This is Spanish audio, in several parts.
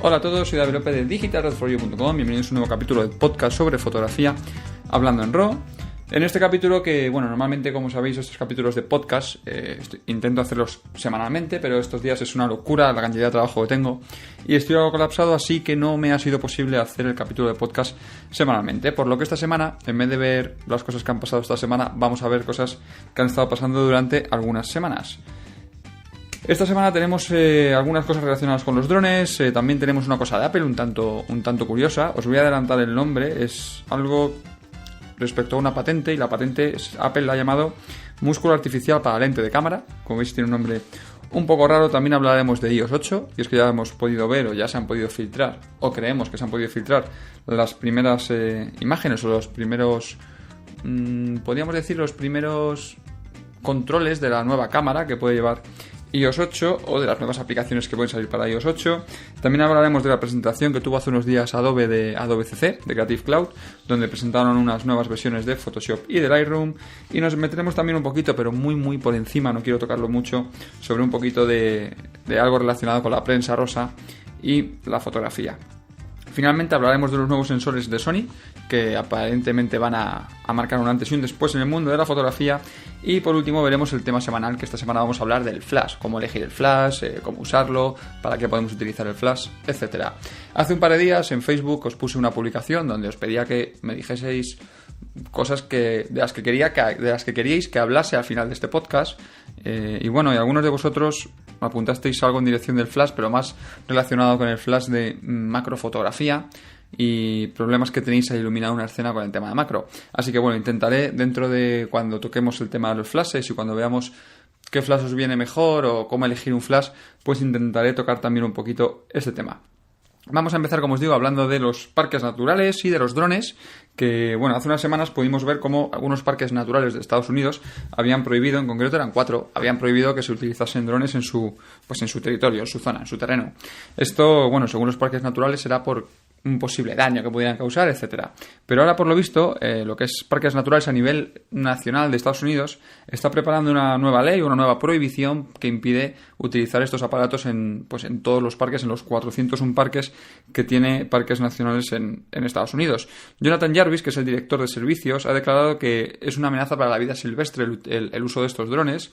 Hola a todos, soy David López de digitalredforyou.com. Bienvenidos a un nuevo capítulo de podcast sobre fotografía hablando en RAW. En este capítulo que, normalmente, como sabéis, estos capítulos de podcast intento hacerlos semanalmente, pero estos días es una locura la cantidad de trabajo que tengo y estoy algo colapsado, así que no me ha sido posible hacer el capítulo de podcast semanalmente. Por lo que esta semana, en vez de ver las cosas que han pasado esta semana, vamos a ver cosas que han estado pasando durante algunas semanas. Esta semana tenemos algunas cosas relacionadas con los drones, también tenemos una cosa de Apple un tanto curiosa. Os voy a adelantar el nombre, es algo respecto a una patente, y la patente Apple la ha llamado músculo artificial para lente de cámara. Como veis, tiene un nombre un poco raro. También hablaremos de iOS 8, y es que ya hemos podido ver, o ya se han podido filtrar, o creemos que se han podido filtrar las primeras imágenes, o los primeros, podríamos decir, los primeros controles de la nueva cámara que puede llevar iOS 8, o de las nuevas aplicaciones que pueden salir para iOS 8. También hablaremos de la presentación que tuvo hace unos días Adobe de Adobe CC, de Creative Cloud, donde presentaron unas nuevas versiones de Photoshop y de Lightroom, y nos meteremos también un poquito, pero muy por encima, no quiero tocarlo mucho, sobre un poquito de algo relacionado con la prensa rosa y la fotografía. Finalmente hablaremos de los nuevos sensores de Sony, que aparentemente van a marcar un antes y un después en el mundo de la fotografía. Y por último veremos el tema semanal, que esta semana vamos a hablar del flash, cómo elegir el flash, cómo usarlo, para qué podemos utilizar el flash, etc. Hace un par de días en Facebook os puse una publicación donde os pedía que me dijeseis cosas de las que queríais que hablase al final de este podcast. Y algunos de vosotros apuntasteis algo en dirección del flash, pero más relacionado con el flash de macrofotografía y problemas que tenéis a iluminar una escena con el tema de macro. Así que intentaré, dentro de cuando toquemos el tema de los flashes y cuando veamos qué flash os viene mejor o cómo elegir un flash, pues intentaré tocar también un poquito este tema. Vamos a empezar, como os digo, hablando de los parques naturales y de los drones, que hace unas semanas pudimos ver cómo algunos parques naturales de Estados Unidos habían prohibido, en concreto eran 4, habían prohibido que se utilizasen drones en su territorio, en su zona, en su terreno. Esto, según los parques naturales, será por un posible daño que pudieran causar, etcétera. Pero ahora, por lo visto, lo que es parques naturales a nivel nacional de Estados Unidos está preparando una nueva ley, una nueva prohibición que impide utilizar estos aparatos en todos los parques, en los 401 parques que tiene parques nacionales en Estados Unidos. Jonathan Jarvis, que es el director de servicios, ha declarado que es una amenaza para la vida silvestre el uso de estos drones,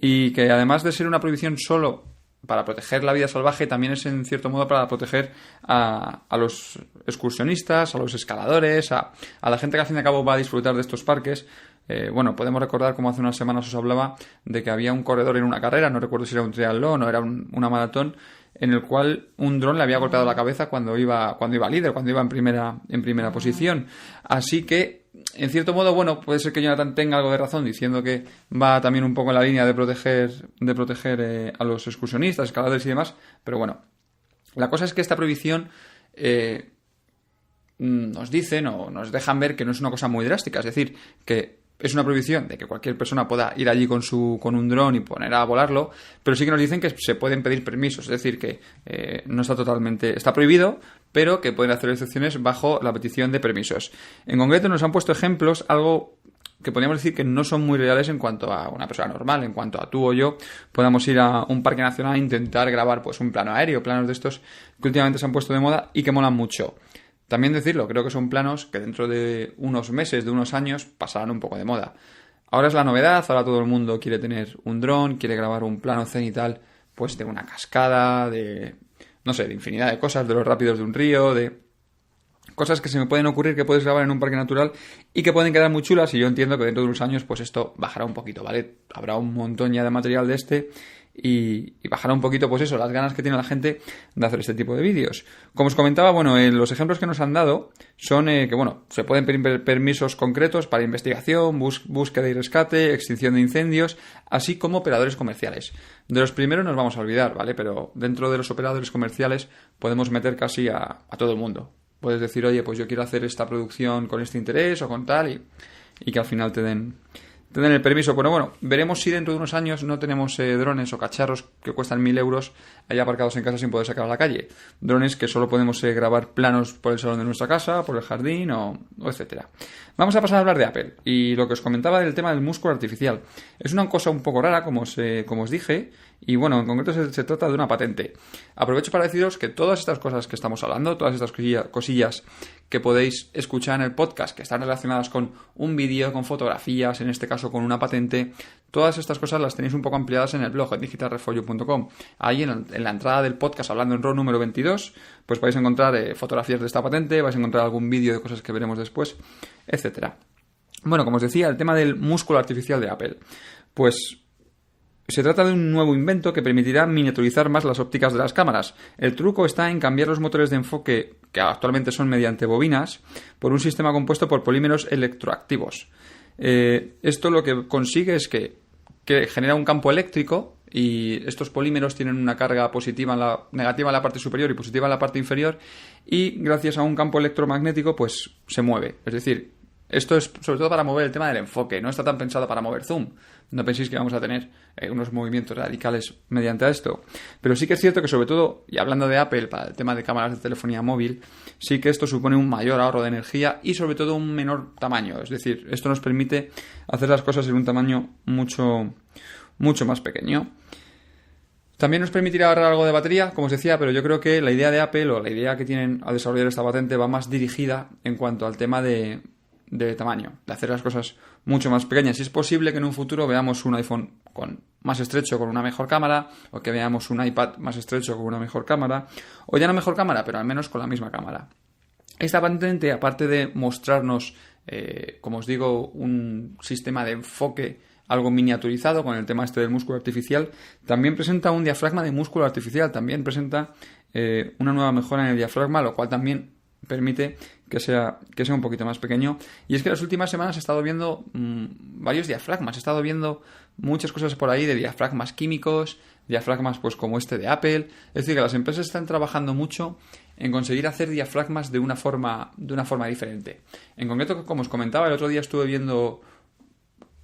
y que además de ser una prohibición solo para proteger la vida salvaje, también es en cierto modo para proteger a los excursionistas, a los escaladores, a la gente que al fin y al cabo va a disfrutar de estos parques. Podemos recordar como hace unas semanas os hablaba de que había un corredor en una carrera, no recuerdo si era un triatlón o era una maratón, en el cual un dron le había golpeado la cabeza cuando iba líder, cuando iba en primera posición. Así que, en cierto modo, puede ser que Jonathan tenga algo de razón diciendo que va también un poco en la línea de proteger a los excursionistas, escaladores y demás, pero la cosa es que esta prohibición nos dicen o nos dejan ver que no es una cosa muy drástica, es decir, que es una prohibición de que cualquier persona pueda ir allí con un dron y poner a volarlo, pero sí que nos dicen que se pueden pedir permisos, es decir, que no está prohibido, pero que pueden hacer excepciones bajo la petición de permisos. En concreto nos han puesto ejemplos, algo que podríamos decir que no son muy reales en cuanto a una persona normal, en cuanto a tú o yo podamos ir a un parque nacional e intentar grabar un plano aéreo, planos de estos que últimamente se han puesto de moda y que molan mucho. También decirlo, creo que son planos que dentro de unos meses, de unos años, pasarán un poco de moda. Ahora es la novedad, ahora todo el mundo quiere tener un dron, quiere grabar un plano cenital, de una cascada, de infinidad de cosas, de los rápidos de un río, de cosas que se me pueden ocurrir que puedes grabar en un parque natural y que pueden quedar muy chulas, y yo entiendo que dentro de unos años esto bajará un poquito, ¿vale? Habrá un montón ya de material de y bajará un poquito, las ganas que tiene la gente de hacer este tipo de vídeos. Como os comentaba, los ejemplos que nos han dado son que, se pueden pedir permisos concretos para investigación, búsqueda y rescate, extinción de incendios, así como operadores comerciales. De los primeros nos vamos a olvidar, ¿vale? Pero dentro de los operadores comerciales podemos meter casi a todo el mundo. Puedes decir, oye, yo quiero hacer esta producción con este interés o con tal, y que al final te den tener el permiso. Pero bueno, veremos si dentro de unos años no tenemos drones o cacharros que cuestan 1.000 euros ahí aparcados en casa sin poder sacar a la calle. Drones que solo podemos grabar planos por el salón de nuestra casa, por el jardín o etcétera. Vamos a pasar a hablar de Apple y lo que os comentaba del tema del músculo artificial. Es una cosa un poco rara, como os dije, y bueno, en concreto se trata de una patente. Aprovecho para deciros que todas estas cosas que estamos hablando, todas estas cosillas que podéis escuchar en el podcast, que están relacionadas con un vídeo, con fotografías, en este caso con una patente, todas estas cosas las tenéis un poco ampliadas en el blog, en digitalrefolio.com. Ahí en la entrada del podcast, hablando en RAW número 22, pues vais a encontrar fotografías de esta patente, vais a encontrar algún vídeo de cosas que veremos después, etcétera. Bueno, como os decía, el tema del músculo artificial de Apple. Pues se trata de un nuevo invento que permitirá miniaturizar más las ópticas de las cámaras. El truco está en cambiar los motores de enfoque, que actualmente son mediante bobinas, por un sistema compuesto por polímeros electroactivos. Esto lo que consigue es que genera un campo eléctrico y estos polímeros tienen una carga negativa en la parte superior y positiva en la parte inferior, y gracias a un campo electromagnético pues se mueve. Es decir, esto es sobre todo para mover el tema del enfoque, no está tan pensado para mover zoom. No penséis que vamos a tener unos movimientos radicales mediante esto. Pero sí que es cierto que, sobre todo, y hablando de Apple, para el tema de cámaras de telefonía móvil, sí que esto supone un mayor ahorro de energía y sobre todo un menor tamaño. Es decir, esto nos permite hacer las cosas en un tamaño mucho más pequeño. También nos permitirá ahorrar algo de batería, como os decía, pero yo creo que la idea de Apple o la idea que tienen a desarrollar esta patente va más dirigida en cuanto al tema de tamaño, de hacer las cosas mucho más pequeñas. Y es posible que en un futuro veamos un iPhone más estrecho con una mejor cámara, o que veamos un iPad más estrecho con una mejor cámara, o ya no mejor cámara, pero al menos con la misma cámara. Esta patente, aparte de mostrarnos, como os digo, un sistema de enfoque algo miniaturizado con el tema del músculo artificial, también presenta un diafragma de músculo artificial, también presenta una nueva mejora en el diafragma, lo cual también permite que sea un poquito más pequeño. Y es que las últimas semanas he estado viendo varios diafragmas, he estado viendo muchas cosas por ahí de diafragmas químicos, diafragmas pues como este de Apple. Es decir, que las empresas están trabajando mucho en conseguir hacer diafragmas de una forma diferente. En concreto, como os comentaba, el otro día estuve viendo,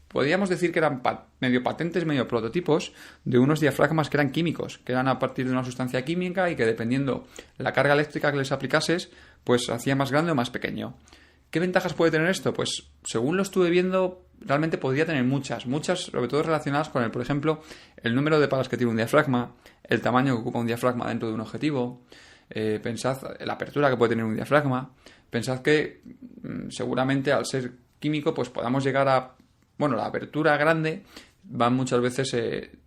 podríamos decir que eran medio patentes, medio prototipos de unos diafragmas que eran químicos, que eran a partir de una sustancia química y que, dependiendo la carga eléctrica que les aplicases, pues hacía más grande o más pequeño. ¿Qué ventajas puede tener esto? Pues según lo estuve viendo, realmente podría tener muchas, sobre todo relacionadas con por ejemplo, el número de palas que tiene un diafragma, el tamaño que ocupa un diafragma dentro de un objetivo. Pensad la apertura que puede tener un diafragma. Pensad que seguramente al ser químico pues podamos llegar a... Bueno, la apertura grande va muchas veces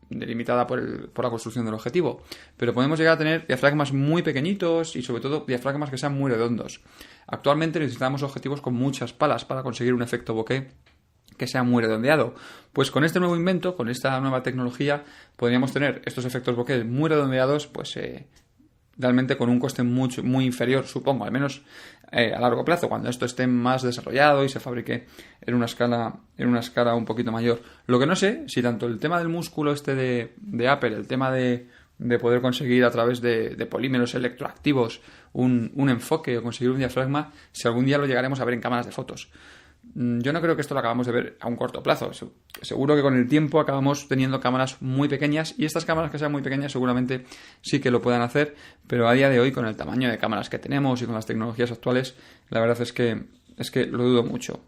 delimitada por la construcción del objetivo, pero podemos llegar a tener diafragmas muy pequeñitos y sobre todo diafragmas que sean muy redondos. Actualmente necesitamos objetivos con muchas palas para conseguir un efecto bokeh que sea muy redondeado. Pues con este nuevo invento, con esta nueva tecnología, podríamos tener estos efectos bokeh muy redondeados, pues realmente con un coste muy inferior, supongo, al menos a largo plazo, cuando esto esté más desarrollado y se fabrique en una escala un poquito mayor. Lo que no sé, si tanto el tema del músculo de Apple, el tema de poder conseguir a través de polímeros electroactivos un enfoque o conseguir un diafragma, si algún día lo llegaremos a ver en cámaras de fotos. Yo no creo que esto lo acabamos de ver a un corto plazo. Seguro que con el tiempo acabamos teniendo cámaras muy pequeñas, y estas cámaras que sean muy pequeñas seguramente sí que lo puedan hacer, pero a día de hoy, con el tamaño de cámaras que tenemos y con las tecnologías actuales, la verdad es que lo dudo mucho.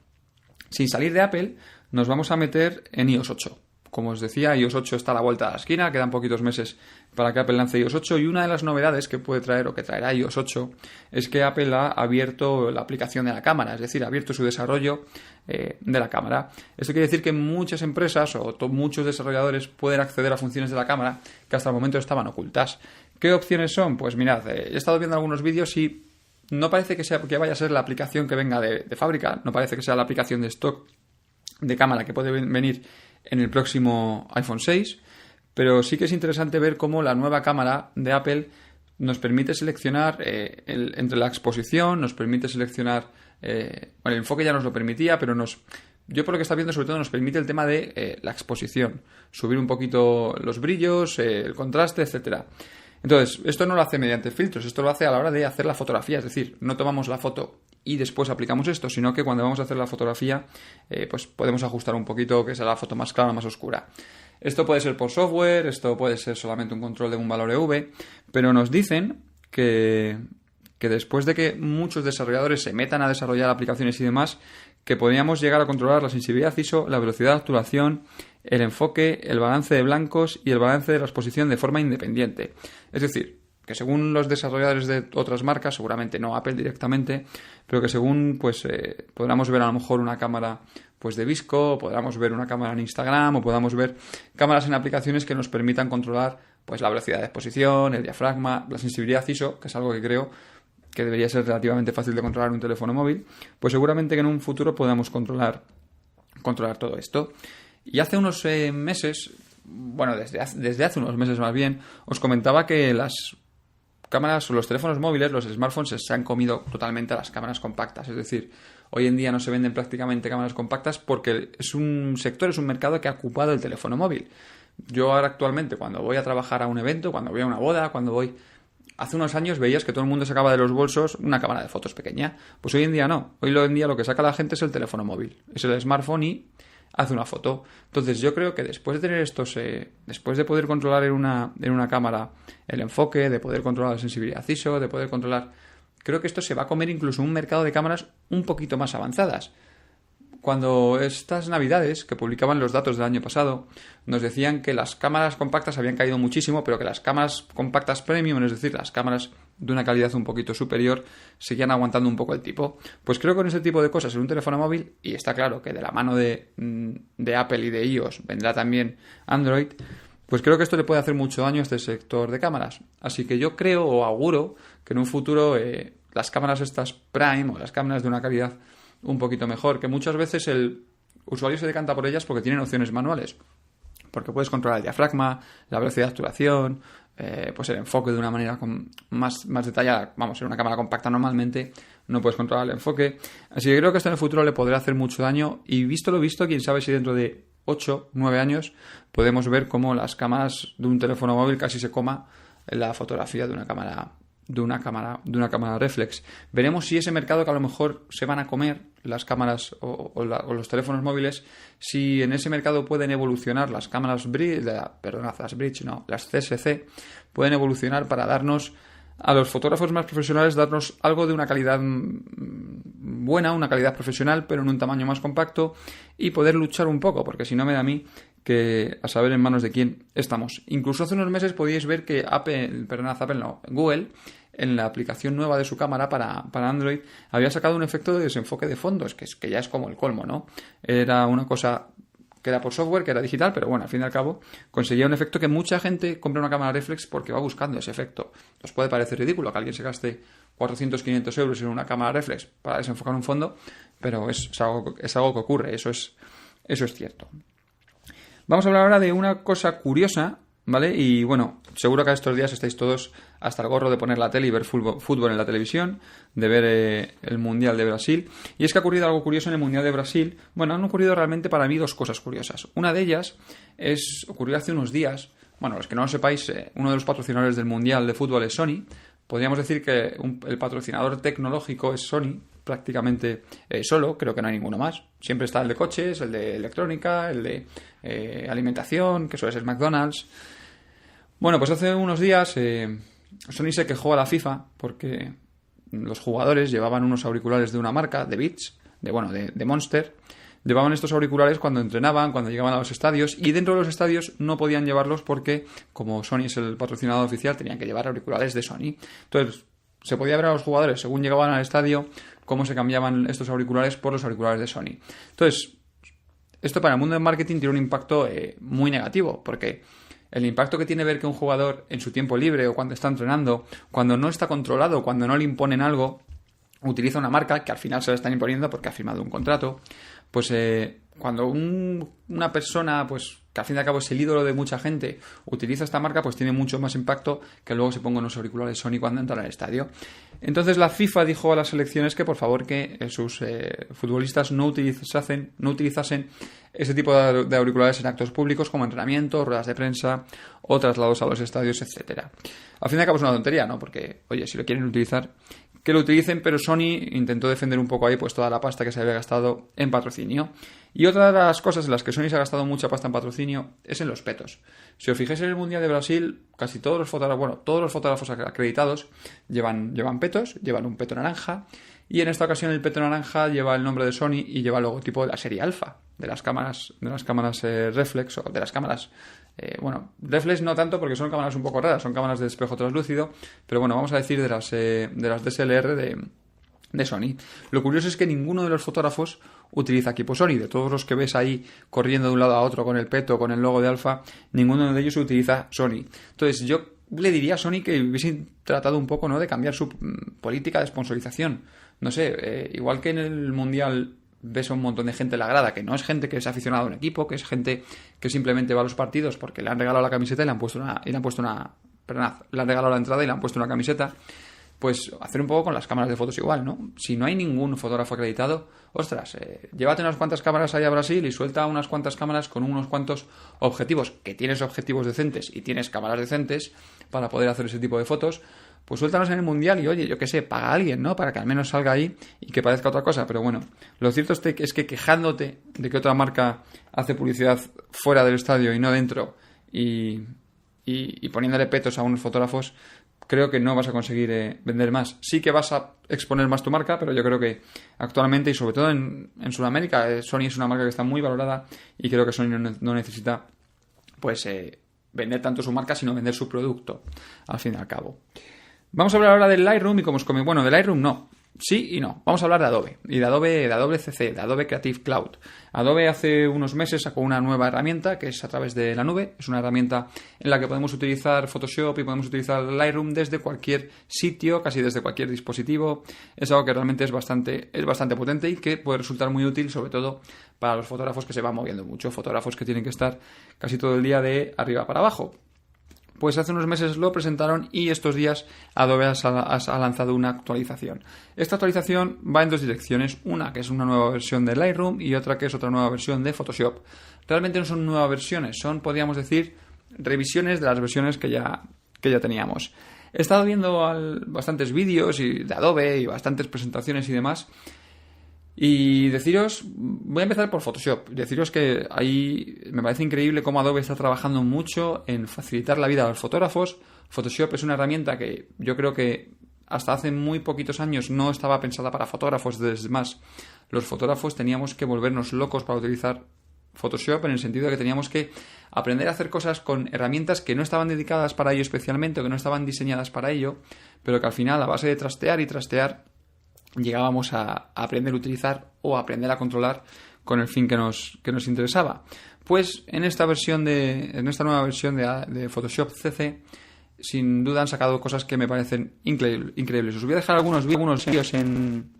Sin salir de Apple, nos vamos a meter en iOS 8. Como os decía, iOS 8 está a la vuelta de la esquina, quedan poquitos meses para que Apple lance iOS 8, y una de las novedades que puede traer o que traerá iOS 8 es que Apple ha abierto la aplicación de la cámara, es decir, ha abierto su desarrollo de la cámara. Esto quiere decir que muchas empresas o muchos desarrolladores pueden acceder a funciones de la cámara que hasta el momento estaban ocultas. ¿Qué opciones son? Pues mirad, he estado viendo algunos vídeos y no parece que vaya a ser la aplicación que venga de fábrica, no parece que sea la aplicación de stock de cámara que puede venir en el próximo iPhone 6, pero sí que es interesante ver cómo la nueva cámara de Apple nos permite seleccionar entre la exposición, nos permite seleccionar, el enfoque ya nos lo permitía, pero yo por lo que está viendo sobre todo nos permite el tema de la exposición, subir un poquito los brillos, el contraste, etcétera. Entonces, esto no lo hace mediante filtros, esto lo hace a la hora de hacer la fotografía, es decir, no tomamos la foto y después aplicamos esto, sino que cuando vamos a hacer la fotografía, pues podemos ajustar un poquito que sea la foto más clara o más oscura. Esto puede ser por software, esto puede ser solamente un control de un valor EV, pero nos dicen que después de que muchos desarrolladores se metan a desarrollar aplicaciones y demás, que podríamos llegar a controlar la sensibilidad ISO, la velocidad de obturación, el enfoque, el balance de blancos y el balance de la exposición de forma independiente. Es decir, que según los desarrolladores de otras marcas, seguramente no Apple directamente, pero que según podamos ver a lo mejor una cámara pues de Visco, o podamos ver una cámara en Instagram, o podamos ver cámaras en aplicaciones que nos permitan controlar pues la velocidad de exposición, el diafragma, la sensibilidad ISO, que es algo que creo que debería ser relativamente fácil de controlar en un teléfono móvil, pues seguramente que en un futuro podamos controlar todo esto. Y hace unos meses, bueno, desde hace unos meses más bien, os comentaba que las cámaras o los teléfonos móviles, los smartphones, se han comido totalmente a las cámaras compactas. Es decir, hoy en día no se venden prácticamente cámaras compactas porque es un mercado que ha ocupado el teléfono móvil. Yo ahora actualmente, cuando voy a trabajar a un evento, cuando voy a una boda, hace unos años veías que todo el mundo sacaba de los bolsos una cámara de fotos pequeña. Pues hoy en día no. Hoy en día lo que saca la gente es el teléfono móvil. Es el smartphone y hace una foto. Entonces yo creo que después de tener después de poder controlar en una cámara el enfoque, de poder controlar la sensibilidad ISO, de poder controlar... Creo que esto se va a comer incluso un mercado de cámaras un poquito más avanzadas. Cuando estas navidades, que publicaban los datos del año pasado, nos decían que las cámaras compactas habían caído muchísimo, pero que las cámaras compactas premium, es decir, las cámaras de una calidad un poquito superior, seguían aguantando un poco el tipo. Pues creo que con ese tipo de cosas en un teléfono móvil, y está claro que de la mano de Apple y de iOS vendrá también Android, pues creo que esto le puede hacer mucho daño a este sector de cámaras. Así que yo creo o auguro que en un futuro las cámaras estas Prime o las cámaras de una calidad un poquito mejor, que muchas veces el usuario se decanta por ellas porque tienen opciones manuales, porque puedes controlar el diafragma, la velocidad de obturación, pues el enfoque de una manera más detallada. Vamos, en una cámara compacta normalmente no puedes controlar el enfoque, así que creo que esto en el futuro le podrá hacer mucho daño, y visto lo visto, quién sabe si dentro de 8, 9 años podemos ver cómo las cámaras de un teléfono móvil casi se coma la fotografía de una cámara reflex. Veremos si ese mercado, que a lo mejor se van a comer las cámaras o los teléfonos móviles, si en ese mercado pueden evolucionar las cámaras las CSC, pueden evolucionar para darnos a los fotógrafos más profesionales, darnos algo de una calidad buena, una calidad profesional, pero en un tamaño más compacto, y poder luchar un poco, porque si no me da a mí que a saber en manos de quién estamos. Incluso hace unos meses podíais ver que Google, en la aplicación nueva de su cámara para Android, había sacado un efecto de desenfoque de fondos, que ya es como el colmo, ¿no? Era una cosa que era por software, que era digital, pero bueno, al fin y al cabo conseguía un efecto que mucha gente compra una cámara reflex porque va buscando ese efecto. Os puede parecer ridículo que alguien se gaste 400, 500 euros en una cámara reflex para desenfocar un fondo, pero es algo que ocurre, eso es cierto. Vamos a hablar ahora de una cosa curiosa, ¿vale? Y bueno, seguro que a estos días estáis todos hasta el gorro de poner la tele y ver fútbol en la televisión, de ver el Mundial de Brasil. Y es que ha ocurrido algo curioso en el Mundial de Brasil. Bueno, han ocurrido realmente para mí dos cosas curiosas. Una de ellas ocurrió hace unos días. Bueno, los que no lo sepáis, uno de los patrocinadores del Mundial de Fútbol es Sony. Podríamos decir que el patrocinador tecnológico es Sony, prácticamente solo, creo que no hay ninguno más. Siempre está el de coches, el de electrónica, el de alimentación, que suele ser McDonald's. Bueno, pues hace unos días Sony se quejó a la FIFA porque los jugadores llevaban unos auriculares de una marca, de Beats, de Monster. Llevaban estos auriculares cuando entrenaban, cuando llegaban a los estadios, y dentro de los estadios no podían llevarlos porque, como Sony es el patrocinador oficial, tenían que llevar auriculares de Sony. Entonces, se podía ver a los jugadores, según llegaban al estadio, cómo se cambiaban estos auriculares por los auriculares de Sony. Entonces, esto para el mundo del marketing tiene un impacto muy negativo, porque el impacto que tiene ver que un jugador en su tiempo libre o cuando está entrenando, cuando no está controlado, cuando no le imponen algo, utiliza una marca que al final se la están imponiendo porque ha firmado un contrato, pues cuando una persona, pues que al fin y al cabo es el ídolo de mucha gente, utiliza esta marca, pues tiene mucho más impacto que luego se pongan los auriculares Sony cuando entran al estadio. Entonces la FIFA dijo a las selecciones que por favor que sus futbolistas no utilizasen ese tipo de auriculares en actos públicos como entrenamientos, ruedas de prensa o traslados a los estadios, etcétera. Al fin y al cabo es una tontería, ¿no? Porque, oye, si lo quieren utilizar, que lo utilicen, pero Sony intentó defender un poco ahí pues toda la pasta que se había gastado en patrocinio. Y otra de las cosas en las que Sony se ha gastado mucha pasta en patrocinio es en los petos. Si os fijáis en el Mundial de Brasil, casi todos los fotógrafos acreditados llevan petos, llevan un peto naranja, y en esta ocasión el peto naranja lleva el nombre de Sony y lleva el logotipo de la serie Alpha, de las cámaras reflex, o de las cámaras reflex no tanto porque son cámaras un poco raras, son cámaras de espejo translúcido, pero bueno, vamos a decir de las DSLR de Sony. Lo curioso es que ninguno de los fotógrafos utiliza equipo Sony. De todos los que ves ahí corriendo de un lado a otro con el peto, con el logo de Alpha, ninguno de ellos utiliza Sony. Entonces yo le diría a Sony que hubiesen tratado un poco, ¿no?, de cambiar su política de sponsorización. No sé, igual que en el Mundial ves a un montón de gente en la grada, que no es gente que es aficionada a un equipo, que es gente que simplemente va a los partidos porque le han regalado la camiseta y le han puesto una le han regalado la entrada y le han puesto una camiseta. Pues hacer un poco con las cámaras de fotos igual, ¿no? Si no hay ningún fotógrafo acreditado, ostras, llévate unas cuantas cámaras ahí a Brasil y suelta unas cuantas cámaras con unos cuantos objetivos, que tienes objetivos decentes y tienes cámaras decentes para poder hacer ese tipo de fotos, pues suéltanos en el Mundial y oye, yo qué sé, paga a alguien, ¿no?, para que al menos salga ahí y que parezca otra cosa. Pero bueno, lo cierto es que quejándote de que otra marca hace publicidad fuera del estadio y no dentro y poniéndole petos a unos fotógrafos, creo que no vas a conseguir vender más. Sí que vas a exponer más tu marca, pero yo creo que actualmente y sobre todo en Sudamérica, Sony es una marca que está muy valorada y creo que Sony no necesita pues vender tanto su marca, sino vender su producto, al fin y al cabo. Vamos a hablar ahora del Lightroom y como os comento, bueno, del Lightroom no. Sí y no. Vamos a hablar de Adobe y de Adobe CC, de Adobe Creative Cloud. Adobe hace unos meses sacó una nueva herramienta que es a través de la nube. Es una herramienta en la que podemos utilizar Photoshop y podemos utilizar Lightroom desde cualquier sitio, casi desde cualquier dispositivo. Es algo que realmente es bastante potente y que puede resultar muy útil, sobre todo para los fotógrafos que se van moviendo mucho, fotógrafos que tienen que estar casi todo el día de arriba para abajo. Pues hace unos meses lo presentaron y estos días Adobe ha lanzado una actualización. Esta actualización va en dos direcciones, una que es una nueva versión de Lightroom y otra que es otra nueva versión de Photoshop. Realmente no son nuevas versiones, son, podríamos decir, revisiones de las versiones que ya teníamos. He estado viendo bastantes vídeos de Adobe y bastantes presentaciones y demás. Y voy a empezar por Photoshop. Deciros que ahí me parece increíble cómo Adobe está trabajando mucho en facilitar la vida a los fotógrafos. Photoshop es una herramienta que yo creo que hasta hace muy poquitos años no estaba pensada para fotógrafos. Es más, los fotógrafos teníamos que volvernos locos para utilizar Photoshop, en el sentido de que teníamos que aprender a hacer cosas con herramientas que no estaban dedicadas para ello especialmente o que no estaban diseñadas para ello, pero que al final, a base de trastear y trastear, llegábamos a aprender a utilizar o a aprender a controlar con el fin que nos interesaba. Pues en esta nueva versión de Photoshop CC, sin duda han sacado cosas que me parecen increíbles. Os voy a dejar algunos vídeos en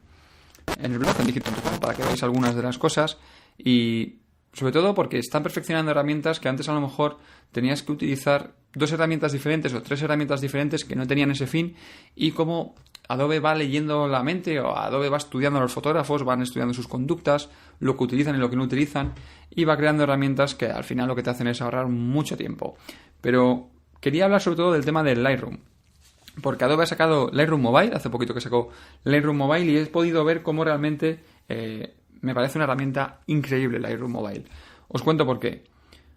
el blog, en digit.com, para que veáis algunas de las cosas y sobre todo porque están perfeccionando herramientas que antes a lo mejor tenías que utilizar dos herramientas diferentes o tres herramientas diferentes que no tenían ese fin, y como Adobe va leyendo la mente o Adobe va estudiando a los fotógrafos, van estudiando sus conductas, lo que utilizan y lo que no utilizan, y va creando herramientas que al final lo que te hacen es ahorrar mucho tiempo. Pero quería hablar sobre todo del tema del Lightroom, porque Adobe ha sacado Lightroom Mobile, hace poquito que sacó Lightroom Mobile, y he podido ver cómo realmente me parece una herramienta increíble Lightroom Mobile. Os cuento por qué.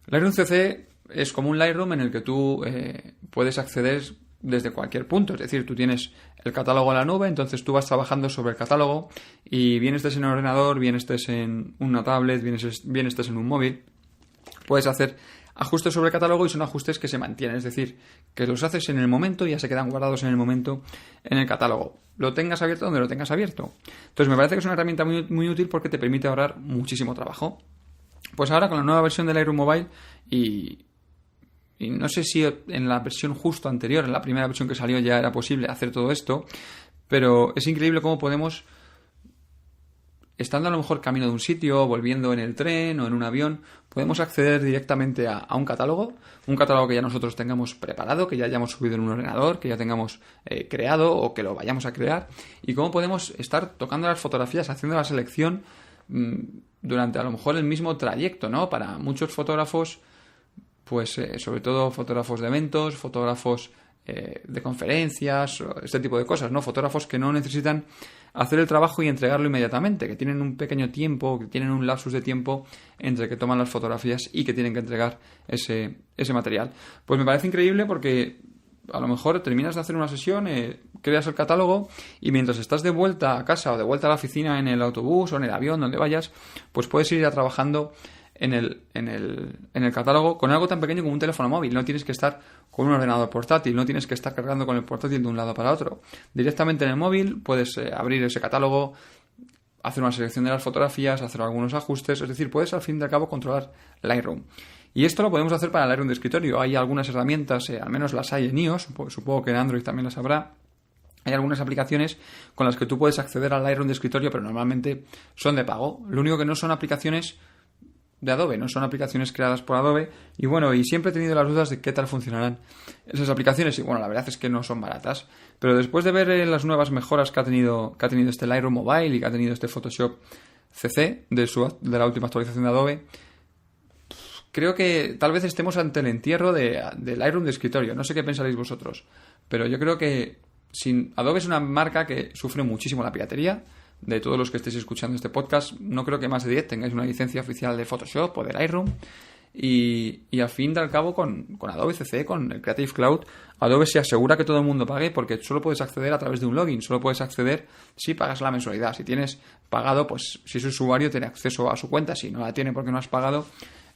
Lightroom CC es como un Lightroom en el que tú puedes acceder desde cualquier punto. Es decir, tú tienes el catálogo en la nube, entonces tú vas trabajando sobre el catálogo y bien estés en un ordenador, bien estés en una tablet, bien estés en un móvil, puedes hacer ajustes sobre el catálogo y son ajustes que se mantienen. Es decir, que los haces en el momento y ya se quedan guardados en el momento en el catálogo. Lo tengas abierto donde lo tengas abierto. Entonces me parece que es una herramienta muy, muy útil porque te permite ahorrar muchísimo trabajo. Pues ahora con la nueva versión del Lightroom Mobile y no sé si en la versión justo anterior, en la primera versión que salió, ya era posible hacer todo esto, pero es increíble cómo podemos, estando a lo mejor camino de un sitio, volviendo en el tren o en un avión, podemos acceder directamente a un catálogo que ya nosotros tengamos preparado, que ya hayamos subido en un ordenador, que ya tengamos creado o que lo vayamos a crear, y cómo podemos estar tocando las fotografías, haciendo la selección durante a lo mejor el mismo trayecto, ¿no? Para muchos fotógrafos, pues sobre todo fotógrafos de eventos, fotógrafos de conferencias, o este tipo de cosas, ¿no? Fotógrafos que no necesitan hacer el trabajo y entregarlo inmediatamente, que tienen un pequeño tiempo, que tienen un lapsus de tiempo entre que toman las fotografías y que tienen que entregar ese material. Pues me parece increíble porque a lo mejor terminas de hacer una sesión, creas el catálogo y mientras estás de vuelta a casa o de vuelta a la oficina en el autobús o en el avión, donde vayas, pues puedes ir trabajando en el catálogo con algo tan pequeño como un teléfono móvil. No tienes que estar con un ordenador portátil, no tienes que estar cargando con el portátil de un lado para otro. Directamente en el móvil puedes abrir ese catálogo, hacer una selección de las fotografías, hacer algunos ajustes, es decir, puedes al fin y al cabo controlar Lightroom. Y esto lo podemos hacer para el Lightroom de escritorio. Hay algunas herramientas, al menos las hay en iOS, supongo que en Android también las habrá. Hay algunas aplicaciones con las que tú puedes acceder al Lightroom de escritorio, pero normalmente son de pago. Lo único que no son aplicaciones de Adobe, no son aplicaciones creadas por Adobe. Y bueno, y siempre he tenido las dudas de qué tal funcionarán esas aplicaciones. Y bueno, la verdad es que no son baratas. Pero después de ver las nuevas mejoras que ha tenido este Lightroom Mobile y que ha tenido este Photoshop CC de la última actualización de Adobe, creo que tal vez estemos ante el entierro de Lightroom de escritorio. No sé qué pensaréis vosotros, pero yo creo que Adobe es una marca que sufre muchísimo la piratería. De todos los que estéis escuchando este podcast, no creo que más de 10 tengáis una licencia oficial de Photoshop o de Lightroom. Y al fin y al cabo, con Adobe CC, con el Creative Cloud, Adobe se asegura que todo el mundo pague porque solo puedes acceder a través de un login. Solo puedes acceder si pagas la mensualidad. Si tienes pagado, pues si es usuario, tiene acceso a su cuenta. Si no la tiene porque no has pagado,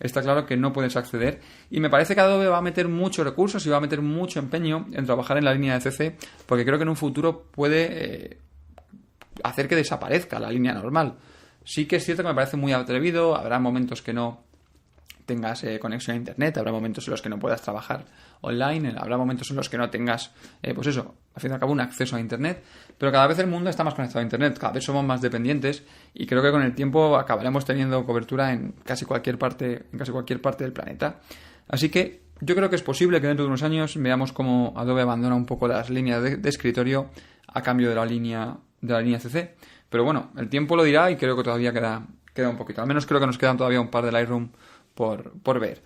está claro que no puedes acceder. Y me parece que Adobe va a meter muchos recursos y va a meter mucho empeño en trabajar en la línea de CC, porque creo que en un futuro puede hacer que desaparezca la línea normal. Sí que es cierto que me parece muy atrevido. Habrá momentos que no tengas conexión a internet, habrá momentos en los que no puedas trabajar online, habrá momentos en los que no tengas, pues eso, al fin y al cabo un acceso a internet, pero cada vez el mundo está más conectado a internet, cada vez somos más dependientes y creo que con el tiempo acabaremos teniendo cobertura en casi cualquier parte del planeta. Así que yo creo que es posible que dentro de unos años veamos cómo Adobe abandona un poco las líneas de escritorio a cambio de la línea CC, pero bueno, el tiempo lo dirá y creo que todavía queda un poquito, al menos creo que nos quedan todavía un par de Lightroom por ver.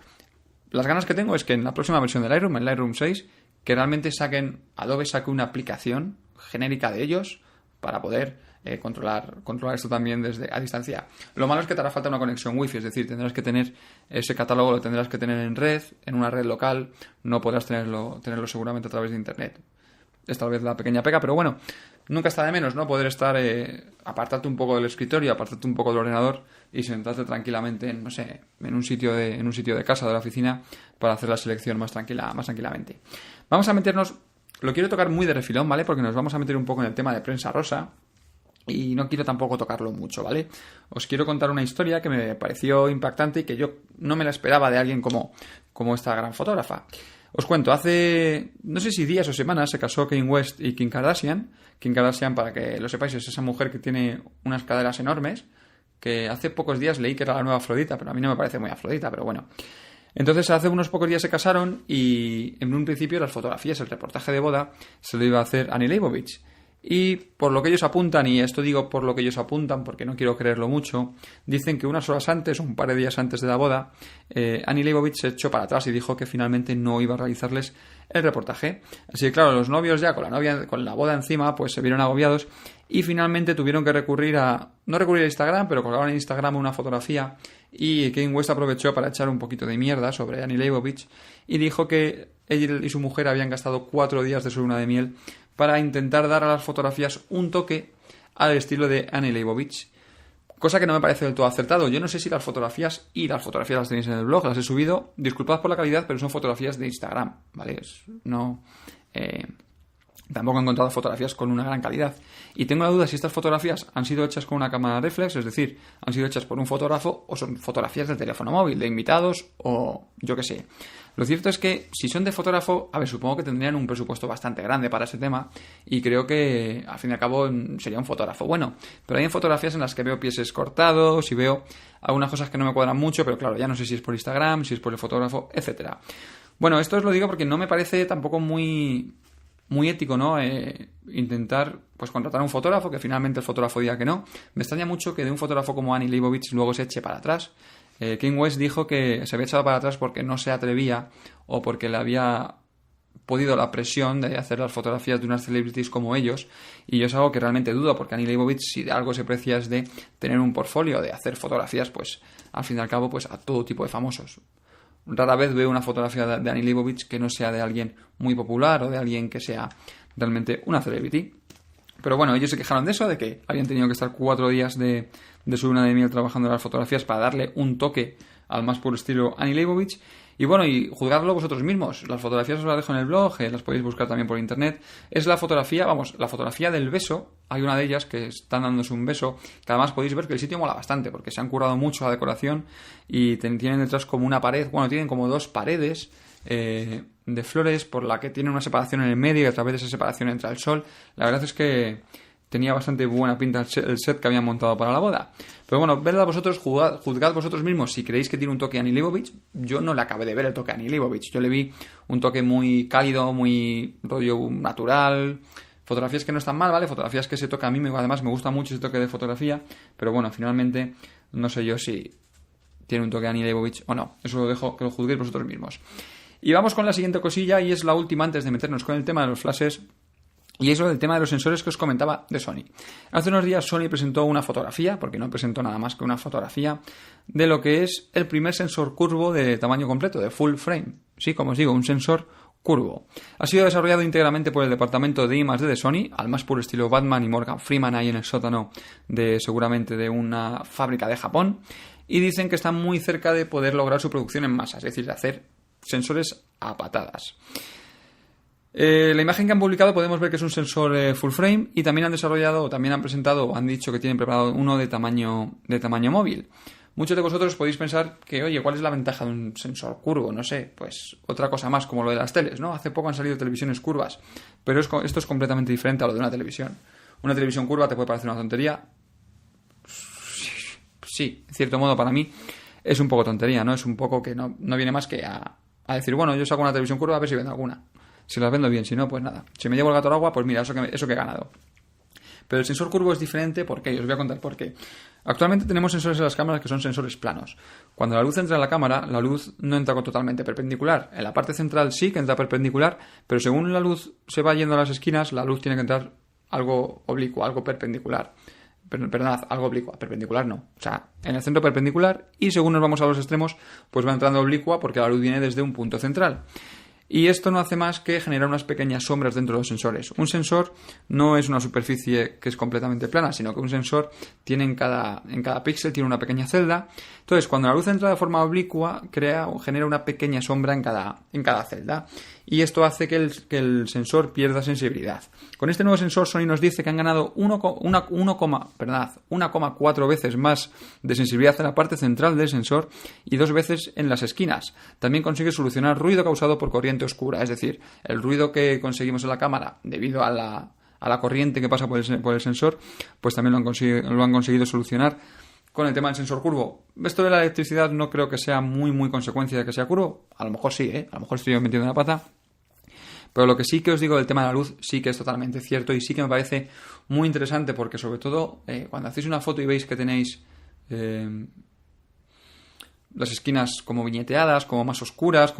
Las ganas que tengo es que en la próxima versión de Lightroom, en Lightroom 6, que realmente Adobe saque una aplicación genérica de ellos para poder controlar esto también desde a distancia. Lo malo es que te hará falta una conexión wifi, es decir, tendrás que tener ese catálogo, lo tendrás que tener en red, en una red local, no podrás tenerlo seguramente a través de internet. Es tal vez la pequeña pega, pero bueno, nunca está de menos, ¿no? Poder estar, apartarte un poco del escritorio, apartarte un poco del ordenador y sentarte tranquilamente en un sitio de casa, de la oficina, para hacer la selección más tranquilamente. Vamos a meternos, lo quiero tocar muy de refilón, ¿vale? Porque nos vamos a meter un poco en el tema de prensa rosa y no quiero tampoco tocarlo mucho, ¿vale? Os quiero contar una historia que me pareció impactante y que yo no me la esperaba de alguien como esta gran fotógrafa. Os cuento, hace, no sé si días o semanas, se casó Kanye West y Kim Kardashian. Kim Kardashian, para que lo sepáis, es esa mujer que tiene unas caderas enormes, que hace pocos días leí que era la nueva Afrodita, pero a mí no me parece muy Afrodita, pero bueno. Entonces, hace unos pocos días se casaron y en un principio las fotografías, el reportaje de boda, se lo iba a hacer Annie Leibovitz. Y por lo que ellos apuntan, y esto digo por lo que ellos apuntan porque no quiero creerlo mucho, dicen que unas horas antes, un par de días antes de la boda, Annie Leibovitz se echó para atrás y dijo que finalmente no iba a realizarles el reportaje. Así que claro, los novios ya con la boda encima, pues se vieron agobiados y finalmente tuvieron que no recurrir a Instagram, pero colgaron en Instagram una fotografía y Kanye West aprovechó para echar un poquito de mierda sobre Annie Leibovitz y dijo que ella y su mujer habían gastado 4 días de su luna de miel para intentar dar a las fotografías un toque al estilo de Annie Leibovitz. Cosa que no me parece del todo acertado. Yo no sé si las fotografías las tenéis en el blog, las he subido. Disculpad por la calidad, pero son fotografías de Instagram, ¿vale? Tampoco he encontrado fotografías con una gran calidad. Y tengo la duda si estas fotografías han sido hechas con una cámara reflex, es decir, han sido hechas por un fotógrafo o son fotografías del teléfono móvil, de invitados o yo qué sé. Lo cierto es que si son de fotógrafo, supongo que tendrían un presupuesto bastante grande para ese tema y creo que al fin y al cabo sería un fotógrafo bueno. Pero hay fotografías en las que veo pieses cortados y veo algunas cosas que no me cuadran mucho, pero claro, ya no sé si es por Instagram, si es por el fotógrafo, etcétera. Bueno, esto os lo digo porque no me parece tampoco muy ético, ¿no? Intentar pues contratar a un fotógrafo, que finalmente el fotógrafo diga que no. Me extraña mucho que de un fotógrafo como Annie Leibovitz luego se eche para atrás. Kanye West dijo que se había echado para atrás porque no se atrevía o porque le había podido la presión de hacer las fotografías de unas celebrities como ellos, y yo es algo que realmente dudo, porque Annie Leibovitz, si de algo se precia, es de tener un portfolio, de hacer fotografías, pues al fin y al cabo, pues a todo tipo de famosos. Rara vez veo una fotografía de Annie Leibovitz que no sea de alguien muy popular o de alguien que sea realmente una celebrity. Pero bueno, ellos se quejaron de eso, de que habían tenido que estar 4 días de su luna de miel trabajando en las fotografías para darle un toque al más puro estilo Annie Leibovitz. Y bueno, y juzgadlo vosotros mismos. Las fotografías os las dejo en el blog, las podéis buscar también por internet. Es la fotografía, la fotografía del beso. Hay una de ellas que están dándose un beso, que además podéis ver que el sitio mola bastante, porque se han currado mucho la decoración y tienen detrás como una pared, tienen como 2 paredes de flores por la que tiene una separación en el medio y a través de esa separación entra el sol. La verdad es que tenía bastante buena pinta el set que habían montado para la boda. Pero bueno, vedla vosotros, juzgad vosotros mismos si creéis que tiene un toque Annie Leibovitz. Yo no le acabé de ver el toque Annie Leibovitz. Yo le vi un toque muy cálido, muy rollo natural. Fotografías que no están mal, ¿vale? Fotografías que ese toque a mí además me gusta mucho ese toque de fotografía. Pero bueno, finalmente no sé yo si tiene un toque Annie Leibovitz o no. Eso lo dejo que lo juzguéis vosotros mismos. Y vamos con la siguiente cosilla, y es la última antes de meternos con el tema de los flashes. Y es lo del tema de los sensores que os comentaba de Sony. Hace unos días Sony presentó una fotografía, porque no presentó nada más que una fotografía, de lo que es el primer sensor curvo de tamaño completo, de full frame. Sí, como os digo, un sensor curvo. Ha sido desarrollado íntegramente por el departamento de I+D de Sony, al más puro estilo Batman y Morgan Freeman ahí en el sótano seguramente de una fábrica de Japón. Y dicen que están muy cerca de poder lograr su producción en masa, es decir, de hacer sensores a patadas. La imagen que han publicado podemos ver que es un sensor full frame, y también han presentado, han dicho que tienen preparado uno de tamaño móvil. Muchos de vosotros podéis pensar que, oye, ¿cuál es la ventaja de un sensor curvo? No sé, pues otra cosa más, como lo de las teles, ¿no? Hace poco han salido televisiones curvas, pero esto es completamente diferente a lo de una televisión. Una televisión curva te puede parecer una tontería. Sí, en cierto modo para mí es un poco tontería, ¿no? Es un poco que no viene más que a decir, bueno, yo saco una televisión curva a ver si vendo alguna. Si las vendo bien, si no, pues nada. Si me llevo el gato al agua, pues mira, eso que he ganado. Pero el sensor curvo es diferente, ¿por qué? Os voy a contar por qué. Actualmente tenemos sensores en las cámaras que son sensores planos. Cuando la luz entra en la cámara, la luz no entra totalmente perpendicular. En la parte central sí que entra perpendicular, pero según la luz se va yendo a las esquinas, la luz tiene que entrar algo oblicuo, algo perpendicular. Perdonad, algo oblicua, perpendicular no. O sea, en el centro perpendicular, y según nos vamos a los extremos, pues va entrando oblicua porque la luz viene desde un punto central. Y esto no hace más que generar unas pequeñas sombras dentro de los sensores. Un sensor no es una superficie que es completamente plana, sino que un sensor tiene en cada píxel tiene una pequeña celda. Entonces, cuando la luz entra de forma oblicua, genera una pequeña sombra en cada celda. Y esto hace que el sensor pierda sensibilidad. Con este nuevo sensor, Sony nos dice que han ganado 1,4 veces más de sensibilidad en la parte central del sensor y 2 veces en las esquinas. También consigue solucionar ruido causado por corriente oscura, es decir, el ruido que conseguimos en la cámara debido a la corriente que pasa por el sensor, pues también lo han conseguido solucionar con el tema del sensor curvo. Esto de la electricidad no creo que sea muy consecuencia de que sea curvo. A lo mejor sí, a lo mejor estoy metiendo la pata. Pero lo que sí que os digo del tema de la luz sí que es totalmente cierto, y sí que me parece muy interesante, porque sobre todo cuando hacéis una foto y veis que tenéis las esquinas como viñeteadas, como más oscuras,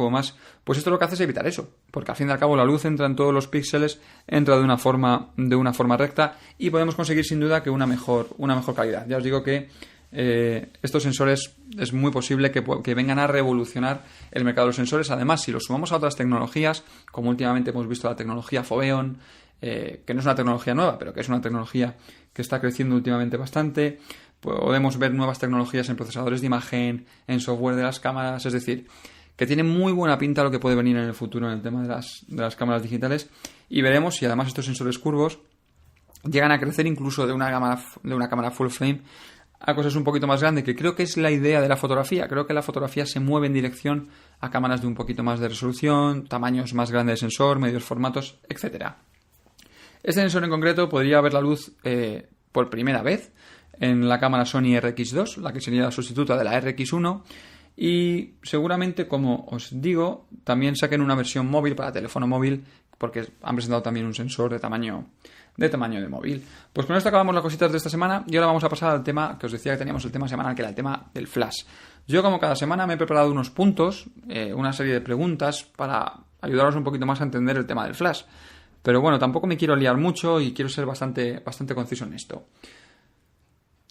pues esto lo que hace es evitar eso, porque al fin y al cabo la luz entra en todos los píxeles, entra de una forma recta, y podemos conseguir sin duda que una mejor calidad. Ya os digo que estos sensores es muy posible que vengan a revolucionar el mercado de los sensores. Además, si los sumamos a otras tecnologías, como últimamente hemos visto la tecnología Foveon, que no es una tecnología nueva, pero que es una tecnología que está creciendo últimamente bastante. Podemos ver nuevas tecnologías en procesadores de imagen, en software de las cámaras, es decir, que tiene muy buena pinta lo que puede venir en el futuro en el tema de las cámaras digitales, y veremos si además estos sensores curvos llegan a crecer incluso de una cámara full frame a cosas un poquito más grandes, que creo que es la idea de la fotografía. Creo que la fotografía se mueve en dirección a cámaras de un poquito más de resolución, tamaños más grandes de sensor, medios formatos, etc. Este sensor en concreto podría ver la luz por primera vez en la cámara Sony RX2, la que sería la sustituta de la RX1, y seguramente, como os digo, también saquen una versión móvil para teléfono móvil, porque han presentado también un sensor de tamaño de móvil. Pues con esto acabamos las cositas de esta semana, y ahora vamos a pasar al tema que os decía que teníamos, el tema semanal, que era el tema del flash. Yo, como cada semana, me he preparado unos puntos, una serie de preguntas para ayudaros un poquito más a entender el tema del flash. Pero bueno, tampoco me quiero liar mucho y quiero ser bastante conciso en esto.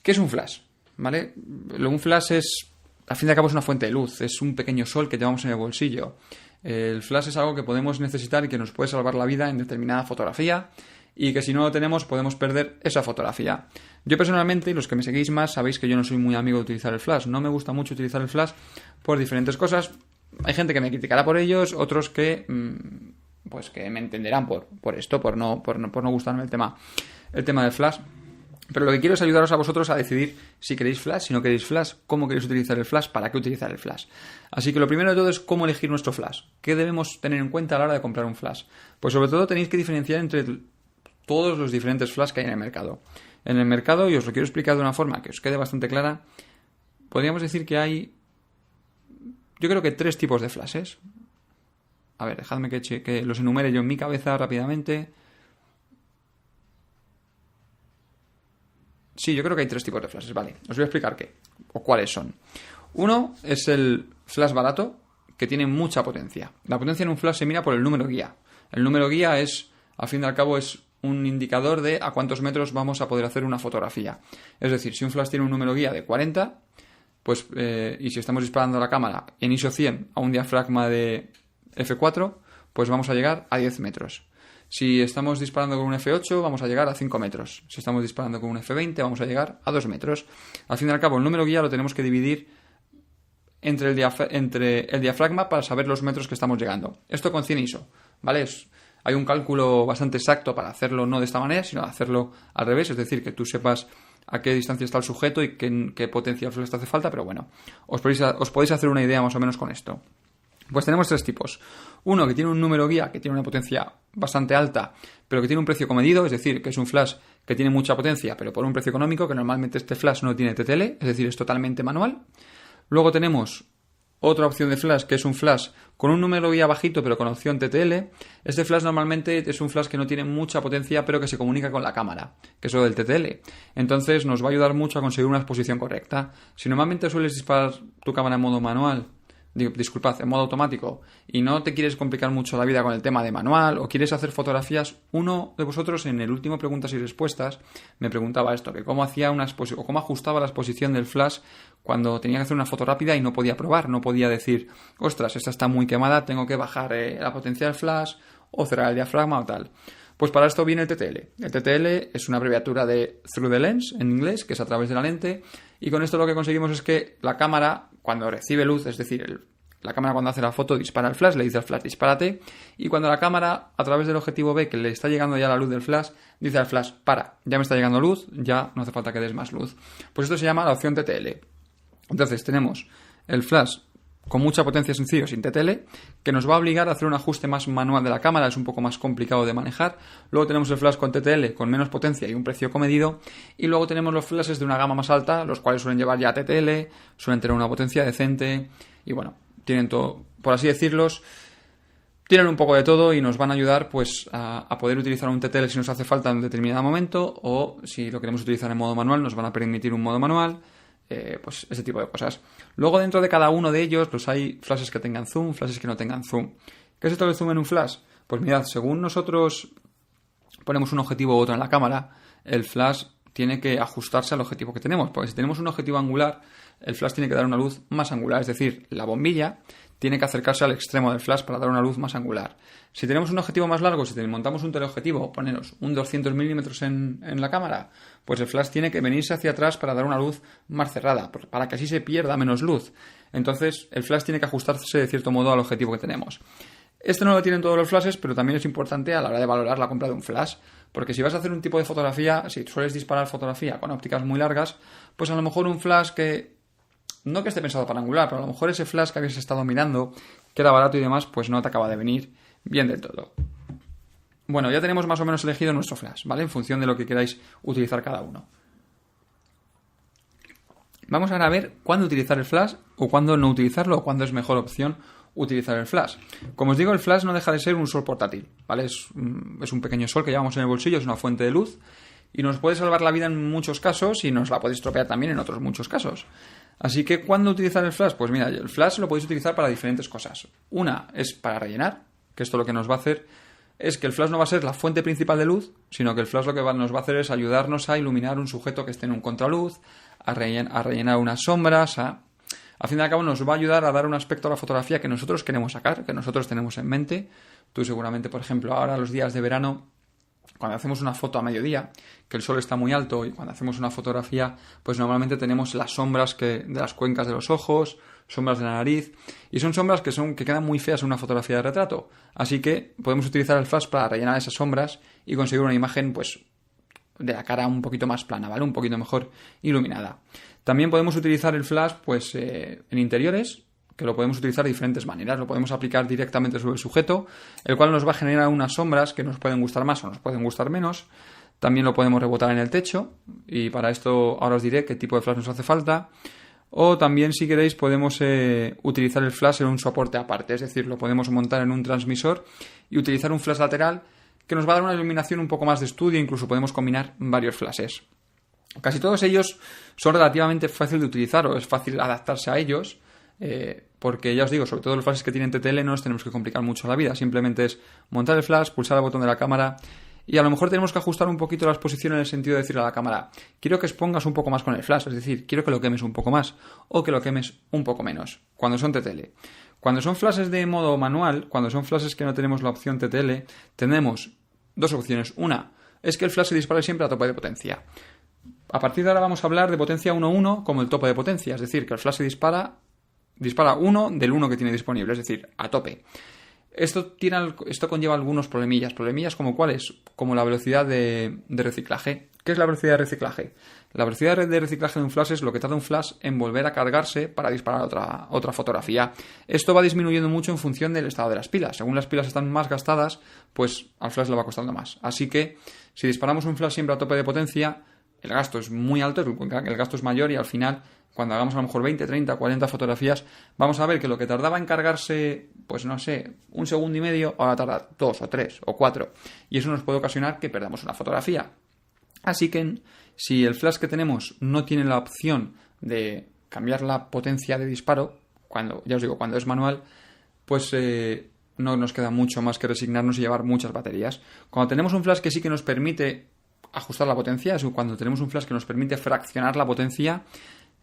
¿Qué es un flash? ¿Vale? Un flash es, al fin y al cabo, es una fuente de luz, es un pequeño sol que llevamos en el bolsillo. El flash es algo que podemos necesitar y que nos puede salvar la vida en determinada fotografía y que si no lo tenemos podemos perder esa fotografía. Yo personalmente, y los que me seguís más, sabéis que yo no soy muy amigo de utilizar el flash. No me gusta mucho utilizar el flash por diferentes cosas. Hay gente que me criticará por ellos, otros que pues que me entenderán por esto, por no gustarme el tema del flash. Pero lo que quiero es ayudaros a vosotros a decidir si queréis flash, si no queréis flash, cómo queréis utilizar el flash, para qué utilizar el flash. Así que lo primero de todo es cómo elegir nuestro flash. ¿Qué debemos tener en cuenta a la hora de comprar un flash? Pues sobre todo tenéis que diferenciar entre todos los diferentes flash que hay en el mercado. En el mercado, y os lo quiero explicar de una forma que os quede bastante clara, podríamos decir que hay, yo creo que 3 tipos de flashes. A ver, dejadme que los enumere yo en mi cabeza rápidamente. Sí, yo creo que hay 3 tipos de flashes, vale. Os voy a explicar qué o cuáles son. Uno es el flash barato, que tiene mucha potencia. La potencia en un flash se mira por el número guía. El número guía es, al fin y al cabo, es un indicador de a cuántos metros vamos a poder hacer una fotografía. Es decir, si un flash tiene un número guía de 40, pues y si estamos disparando la cámara en ISO 100 a un diafragma de f4, pues vamos a llegar a 10 metros. Si estamos disparando con un F8, vamos a llegar a 5 metros. Si estamos disparando con un F20, vamos a llegar a 2 metros. Al fin y al cabo, el número guía lo tenemos que dividir entre el diafragma para saber los metros que estamos llegando. Esto con 100 ISO, ¿vale? Hay un cálculo bastante exacto para hacerlo no de esta manera, sino hacerlo al revés. Es decir, que tú sepas a qué distancia está el sujeto y qué potencia te hace falta. Pero bueno, os podéis hacer una idea más o menos con esto. Pues tenemos 3 tipos. Uno que tiene un número guía que tiene una potencia bastante alta, pero que tiene un precio comedido, es decir, que es un flash que tiene mucha potencia, pero por un precio económico, que normalmente este flash no tiene TTL, es decir, es totalmente manual. Luego tenemos otra opción de flash, que es un flash con un número guía bajito, pero con opción TTL. Este flash normalmente es un flash que no tiene mucha potencia, pero que se comunica con la cámara, que es lo del TTL. Entonces nos va a ayudar mucho a conseguir una exposición correcta. Si normalmente sueles disparar tu cámara en modo manual, en modo automático, y no te quieres complicar mucho la vida con el tema de manual o quieres hacer fotografías, uno de vosotros en el último preguntas y respuestas me preguntaba esto, que cómo hacía o cómo ajustaba la exposición del flash cuando tenía que hacer una foto rápida y no podía probar, no podía decir, ostras, esta está muy quemada, tengo que bajar la potencia del flash o cerrar el diafragma o tal. Pues para esto viene el TTL. El TTL es una abreviatura de Through the Lens en inglés, que es a través de la lente, y con esto lo que conseguimos es que la cámara, cuando recibe luz, es decir, la cámara cuando hace la foto dispara el flash, le dice al flash dispárate, y cuando la cámara a través del objetivo ve que le está llegando ya la luz del flash, dice al flash para, ya me está llegando luz, ya no hace falta que des más luz. Pues esto se llama la opción TTL. Entonces tenemos el flash con mucha potencia sencillo sin TTL, que nos va a obligar a hacer un ajuste más manual de la cámara, es un poco más complicado de manejar. Luego tenemos el flash con TTL con menos potencia y un precio comedido, y luego tenemos los flashes de una gama más alta, los cuales suelen llevar ya TTL, suelen tener una potencia decente, y bueno, tienen todo, por así decirlos, tienen un poco de todo y nos van a ayudar pues a poder utilizar un TTL si nos hace falta en un determinado momento, o si lo queremos utilizar en modo manual, nos van a permitir un modo manual. Pues ese tipo de cosas. Luego dentro de cada uno de ellos pues hay flashes que tengan zoom, flashes que no tengan zoom. ¿Qué es esto del zoom en un flash? Pues mirad, según nosotros ponemos un objetivo u otro en la cámara, el flash tiene que ajustarse al objetivo que tenemos, porque si tenemos un objetivo angular, el flash tiene que dar una luz más angular, es decir, la bombilla tiene que acercarse al extremo del flash para dar una luz más angular. Si tenemos un objetivo más largo, si montamos un teleobjetivo, poneros un 200 milímetros en la cámara, pues el flash tiene que venirse hacia atrás para dar una luz más cerrada, para que así se pierda menos luz. Entonces, el flash tiene que ajustarse de cierto modo al objetivo que tenemos. Esto no lo tienen todos los flashes, pero también es importante a la hora de valorar la compra de un flash, porque si vas a hacer un tipo de fotografía, si sueles disparar fotografía con ópticas muy largas, pues a lo mejor un flash no que esté pensado para angular, pero a lo mejor ese flash que habéis estado mirando, que era barato y demás, pues no te acaba de venir bien del todo. Bueno, ya tenemos más o menos elegido nuestro flash, ¿vale? En función de lo que queráis utilizar cada uno. Vamos ahora a ver cuándo utilizar el flash o cuándo no utilizarlo, o cuándo es mejor opción utilizar el flash. Como os digo, el flash no deja de ser un sol portátil, ¿vale? Es un pequeño sol que llevamos en el bolsillo, es una fuente de luz y nos puede salvar la vida en muchos casos y nos la puede estropear también en otros muchos casos. Así que, ¿cuándo utilizar el flash? Pues mira, el flash lo podéis utilizar para diferentes cosas. Una es para rellenar, que esto lo que nos va a hacer es que el flash no va a ser la fuente principal de luz, sino que el flash lo que nos va a hacer es ayudarnos a iluminar un sujeto que esté en un contraluz, a rellenar unas sombras, al fin y al cabo nos va a ayudar a dar un aspecto a la fotografía que nosotros queremos sacar, que nosotros tenemos en mente. Tú seguramente, por ejemplo, ahora los días de verano, cuando hacemos una foto a mediodía, que el sol está muy alto, y cuando hacemos una fotografía, pues normalmente tenemos las sombras de las cuencas de los ojos, sombras de la nariz, y son sombras que quedan muy feas en una fotografía de retrato. Así que podemos utilizar el flash para rellenar esas sombras y conseguir una imagen, pues, de la cara un poquito más plana, ¿vale? Un poquito mejor iluminada. También podemos utilizar el flash, pues, en interiores, que lo podemos utilizar de diferentes maneras. Lo podemos aplicar directamente sobre el sujeto, el cual nos va a generar unas sombras que nos pueden gustar más o nos pueden gustar menos. También lo podemos rebotar en el techo, y para esto ahora os diré qué tipo de flash nos hace falta. O también, si queréis, podemos utilizar el flash en un soporte aparte, es decir, lo podemos montar en un transmisor y utilizar un flash lateral que nos va a dar una iluminación un poco más de estudio, incluso podemos combinar varios flashes. Casi todos ellos son relativamente fáciles de utilizar, o es fácil adaptarse a ellos, porque ya os digo, sobre todo los flashes que tienen TTL no nos tenemos que complicar mucho la vida, simplemente es montar el flash, pulsar el botón de la cámara, y a lo mejor tenemos que ajustar un poquito la exposición en el sentido de decirle a la cámara: quiero que expongas un poco más con el flash, es decir, quiero que lo quemes un poco más o que lo quemes un poco menos, cuando son TTL. Cuando son flashes de modo manual, cuando son flashes que no tenemos la opción TTL, tenemos dos opciones. Una es que el flash se dispare siempre a tope de potencia. A partir de ahora vamos a hablar de potencia 1.1 como el tope de potencia, es decir, que el flash se dispara 1 del 1 que tiene disponible, es decir, a tope. Esto conlleva algunos problemillas como cuáles, como la velocidad de reciclaje. ¿Qué es la velocidad de reciclaje? La velocidad de reciclaje de un flash es lo que tarda un flash en volver a cargarse para disparar otra fotografía. Esto va disminuyendo mucho en función del estado de las pilas. Según las pilas están más gastadas, pues al flash le va costando más. Así que si disparamos un flash siempre a tope de potencia, el gasto es muy alto, el gasto es mayor, y al final, cuando hagamos a lo mejor 20, 30, 40 fotografías, vamos a ver que lo que tardaba en cargarse, pues no sé, 1,5 segundos, ahora tarda 2 o 3 o 4. Y eso nos puede ocasionar que perdamos una fotografía. Así que, si el flash que tenemos no tiene la opción de cambiar la potencia de disparo, ya os digo, cuando es manual, pues no nos queda mucho más que resignarnos y llevar muchas baterías. Cuando tenemos un flash que sí que nos permite ajustar la potencia, es cuando tenemos un flash que nos permite fraccionar la potencia,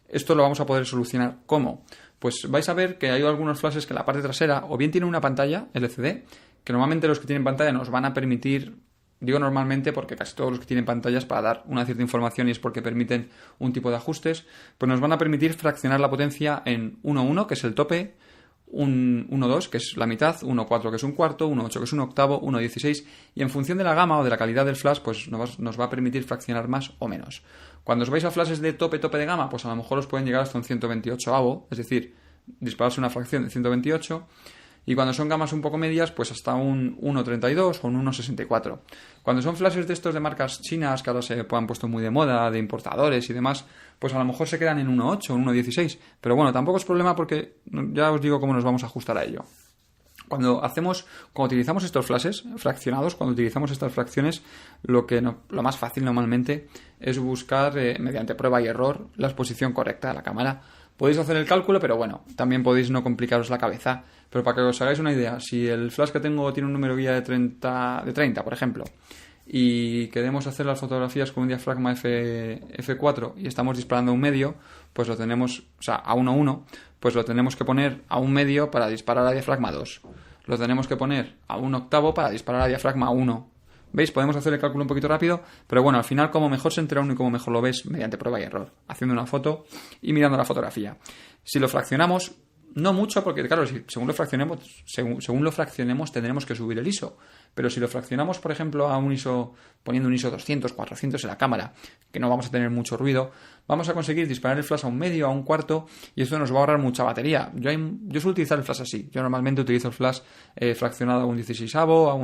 esto lo vamos a poder solucionar. ¿Cómo? Pues vais a ver que hay algunos flashes que en la parte trasera o bien tienen una pantalla LCD, que normalmente los que tienen pantalla nos van a permitir, digo normalmente porque casi todos los que tienen pantallas, para dar una cierta información, y es porque permiten un tipo de ajustes, pues nos van a permitir fraccionar la potencia en 1.1, que es el tope, 1.2, que es la mitad, 1.4, que es un cuarto, 1.8, que es un octavo, 1.16, y en función de la gama o de la calidad del flash, pues nos va a permitir fraccionar más o menos. Cuando os vais a flashes de tope de gama, pues a lo mejor os pueden llegar hasta un 128avo, es decir, dispararse una fracción de 128, y cuando son gamas un poco medias, pues hasta un 1.32 o un 1.64. Cuando son flashes de estos de marcas chinas, que ahora se han puesto muy de moda, de importadores y demás, pues a lo mejor se quedan en 1.8 o 1.16. Pero bueno, tampoco es problema porque ya os digo cómo nos vamos a ajustar a ello. Cuando utilizamos estos flashes fraccionados, cuando utilizamos estas fracciones, lo más fácil normalmente es buscar, mediante prueba y error, la exposición correcta de la cámara. Podéis hacer el cálculo, pero bueno, también podéis no complicaros la cabeza. Pero para que os hagáis una idea, si el flash que tengo tiene un número guía de 30, por ejemplo, y queremos hacer las fotografías con un diafragma F4 y estamos disparando a 1,5, pues lo tenemos, o sea, a 1.1, pues lo tenemos que poner a 1,5 para disparar a diafragma 2. Lo tenemos que poner a 1/8 para disparar a diafragma 1. ¿Veis? Podemos hacer el cálculo un poquito rápido, pero bueno, al final como mejor se entera uno y como mejor lo ves, mediante prueba y error, haciendo una foto y mirando la fotografía. Si lo fraccionamos, no mucho, porque claro, según lo fraccionemos tendremos que subir el ISO. Pero si lo fraccionamos, por ejemplo, a un ISO, poniendo un ISO 200, 400 en la cámara, que no vamos a tener mucho ruido, vamos a conseguir disparar el flash a 1/2, a 1/4, y esto nos va a ahorrar mucha batería. Yo suelo utilizar el flash así. Yo normalmente utilizo el flash fraccionado a un 16avo,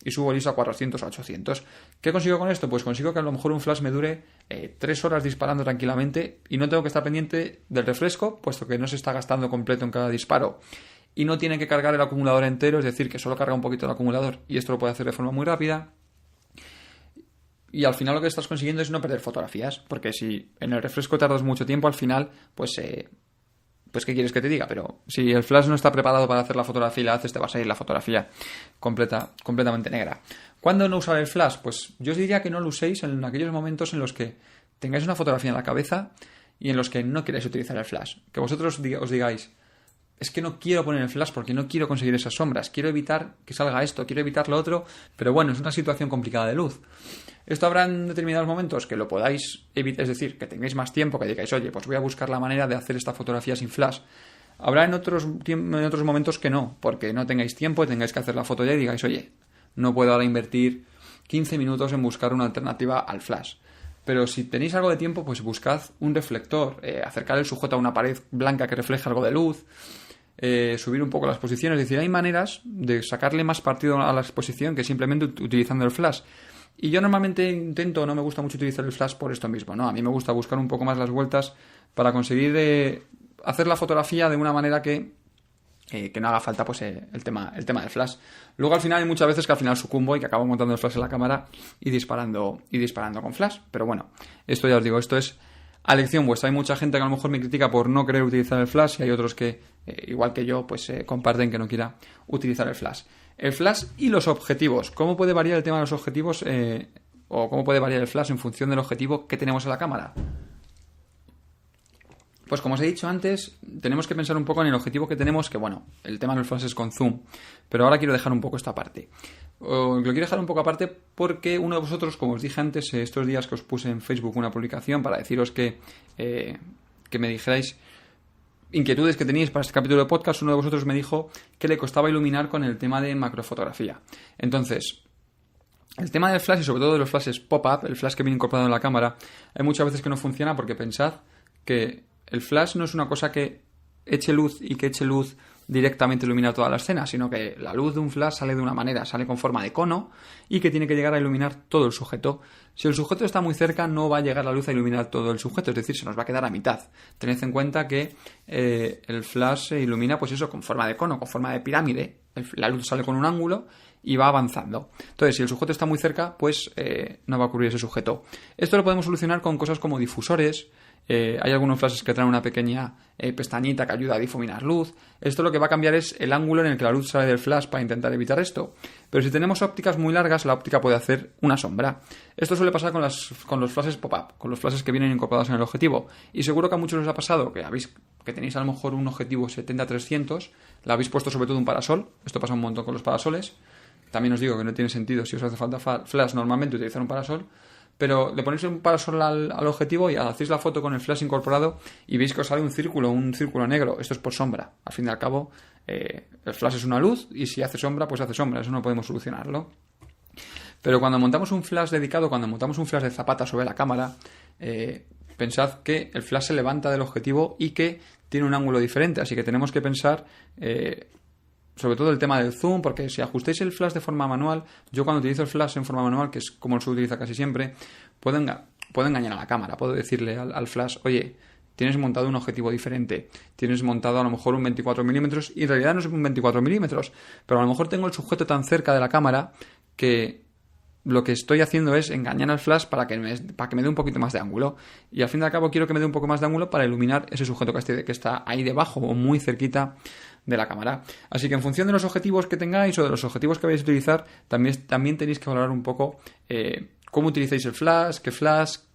y subo el ISO a 400 o 800. ¿Qué consigo con esto? Pues consigo que a lo mejor un flash me dure 3 horas disparando tranquilamente y no tengo que estar pendiente del refresco, puesto que no se está gastando completo en cada disparo. Y no tiene que cargar el acumulador entero, es decir, que solo carga un poquito el acumulador, y esto lo puede hacer de forma muy rápida. Y al final lo que estás consiguiendo es no perder fotografías, porque si en el refresco tardas mucho tiempo, al final pues pues ¿qué quieres que te diga? Pero si el flash no está preparado para hacer la fotografía y la haces, te va a salir la fotografía completamente negra. ¿Cuándo no usar el flash? Pues yo os diría que no lo uséis en aquellos momentos en los que tengáis una fotografía en la cabeza y en los que no queréis utilizar el flash. Que vosotros os digáis, es que no quiero poner el flash porque no quiero conseguir esas sombras, quiero evitar que salga esto, quiero evitar lo otro, pero bueno, es una situación complicada de luz. Esto habrá en determinados momentos que lo podáis evitar, es decir, que tengáis más tiempo, que digáis, oye, pues voy a buscar la manera de hacer esta fotografía sin flash. Habrá en otros momentos que no, porque no tengáis tiempo y tengáis que hacer la foto ya y digáis, oye, no puedo ahora invertir 15 minutos en buscar una alternativa al flash. Pero si tenéis algo de tiempo, pues buscad un reflector, acercar el sujeto a una pared blanca que refleje algo de luz, subir un poco las posiciones. Es decir, hay maneras de sacarle más partido a la exposición que simplemente utilizando el flash. Y yo normalmente no me gusta mucho utilizar el flash por esto mismo, ¿no? A mí me gusta buscar un poco más las vueltas para conseguir hacer la fotografía de una manera que no haga falta pues el tema del flash. Luego al final hay muchas veces que al final sucumbo y que acabo montando el flash en la cámara y disparando con flash. Pero bueno, esto ya os digo, esto es a elección vuestra. Hay mucha gente que a lo mejor me critica por no querer utilizar el flash y hay otros que, igual que yo, pues comparten que no quiera utilizar el flash. El flash y los objetivos. ¿Cómo puede variar el tema de los objetivos o cómo puede variar el flash en función del objetivo que tenemos en la cámara? Pues como os he dicho antes, tenemos que pensar un poco en el objetivo que tenemos, que bueno, el tema de los flashes es con zoom, pero ahora quiero dejar un poco esto aparte. Lo quiero dejar un poco aparte porque uno de vosotros, como os dije antes, estos días que os puse en Facebook una publicación para deciros que me dijerais inquietudes que teníais para este capítulo de podcast, uno de vosotros me dijo que le costaba iluminar con el tema de macrofotografía. Entonces, el tema del flash y sobre todo de los flashes pop-up, el flash que viene incorporado en la cámara, hay muchas veces que no funciona porque pensad que el flash no es una cosa que eche luz y que eche luz directamente iluminar toda la escena, sino que la luz de un flash sale de una manera, sale con forma de cono y que tiene que llegar a iluminar todo el sujeto. Si el sujeto está muy cerca, no va a llegar la luz a iluminar todo el sujeto, es decir, se nos va a quedar a mitad. Tened en cuenta que el flash se ilumina, pues eso, con forma de cono, con forma de pirámide. La luz sale con un ángulo y va avanzando. Entonces, si el sujeto está muy cerca, pues no va a cubrir ese sujeto. Esto lo podemos solucionar con cosas como difusores. Hay algunos flashes que traen una pequeña pestañita que ayuda a difuminar luz. Esto lo que va a cambiar es el ángulo en el que la luz sale del flash para intentar evitar esto. Pero si tenemos ópticas muy largas, la óptica puede hacer una sombra. Esto suele pasar con los flashes pop-up, con los flashes que vienen incorporados en el objetivo. Y seguro que a muchos os ha pasado que tenéis a lo mejor un objetivo 70-300, la habéis puesto sobre todo un parasol. Esto pasa un montón con los parasoles. También os digo que no tiene sentido, si os hace falta flash normalmente, utilizar un parasol. Pero le ponéis un parasol al objetivo y hacéis la foto con el flash incorporado y veis que os sale un círculo negro. Esto es por sombra. Al fin y al cabo, el flash es una luz y si hace sombra, pues hace sombra. Eso no podemos solucionarlo. Pero cuando montamos un flash dedicado, cuando montamos un flash de zapata sobre la cámara, pensad que el flash se levanta del objetivo y que tiene un ángulo diferente. Así que tenemos que pensar sobre todo el tema del zoom, porque si ajustáis el flash de forma manual, yo cuando utilizo el flash en forma manual, que es como se utiliza casi siempre, puedo engañar a la cámara, puedo decirle al flash, oye, tienes montado un objetivo diferente, tienes montado a lo mejor un 24 milímetros, y en realidad no es un 24 milímetros, pero a lo mejor tengo el sujeto tan cerca de la cámara que lo que estoy haciendo es engañar al flash para que me dé un poquito más de ángulo, y al fin y al cabo quiero que me dé un poco más de ángulo para iluminar ese sujeto que está ahí debajo o muy cerquita de la cámara. Así que en función de los objetivos que tengáis o de los objetivos que vais a utilizar, también tenéis que valorar un poco cómo utilizáis el flash,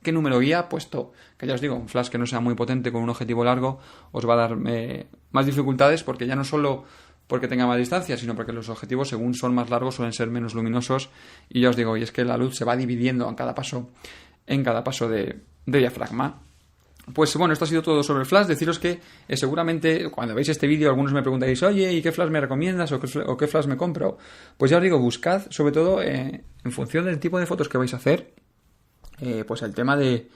qué número guía puesto. Que ya os digo, un flash que no sea muy potente con un objetivo largo os va a dar más dificultades, porque ya no solo porque tenga más distancia, sino porque los objetivos, según son más largos, suelen ser menos luminosos. Y ya os digo, y es que la luz se va dividiendo en cada paso de diafragma. Pues bueno, esto ha sido todo sobre el flash. Deciros que seguramente cuando veis este vídeo algunos me preguntáis, oye, ¿y qué flash me recomiendas? ¿O qué flash me compro? Pues ya os digo, buscad sobre todo en función del tipo de fotos que vais a hacer, pues el tema del